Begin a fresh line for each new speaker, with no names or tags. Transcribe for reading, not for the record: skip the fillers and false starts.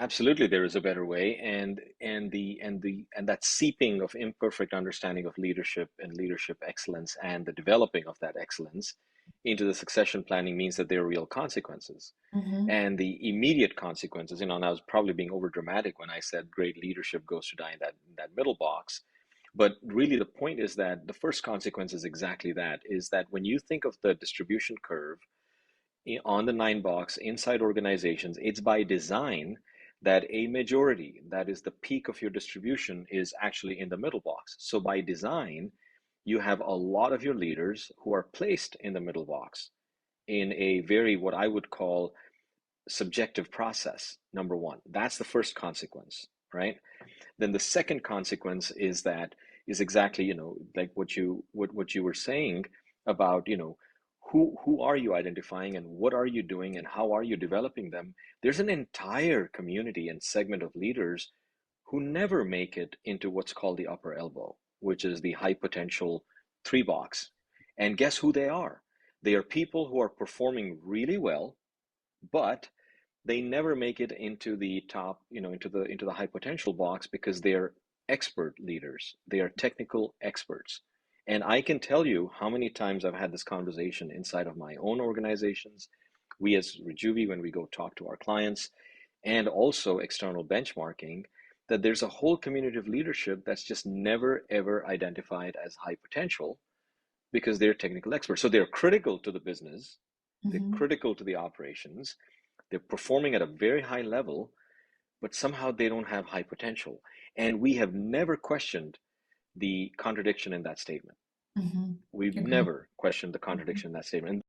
Absolutely, there is a better way, and that seeping of imperfect understanding of leadership and leadership excellence and the developing of that excellence into the succession planning means that there are real consequences.
Hmm.
And the immediate consequences, and I was probably being over dramatic when I said great leadership goes to die in that middle box. But really, the point is that the first consequence is exactly that, is that when you think of the distribution curve on the nine box inside organizations, it's by design that a majority, that is the peak of your distribution, is actually in the middle box. So by design, you have a lot of your leaders who are placed in the middle box in a very, what I would call, subjective process. Number one, that's the first consequence, right? Then the second consequence is exactly, like what you were saying about, who are you identifying and what are you doing and how are you developing them. There's an entire community and segment of leaders who never make it into what's called the upper elbow, which is the high potential three box. And guess who they are? They are people who are performing really well, but they never make it into the top, into the high potential box because they're expert leaders. They are technical experts. And I can tell you how many times I've had this conversation inside of my own organizations. We as Rejuvi, when we go talk to our clients, and also external benchmarking, that there's a whole community of leadership that's just never ever identified as high potential because they're technical experts. So they're critical to the business, they're
Hmm.
critical to the operations, they're performing at a very high level, but somehow they don't have high potential. And we have never questioned the contradiction in that statement.
Hmm.
We've
Agree.
never questioned the contradiction in that statement. And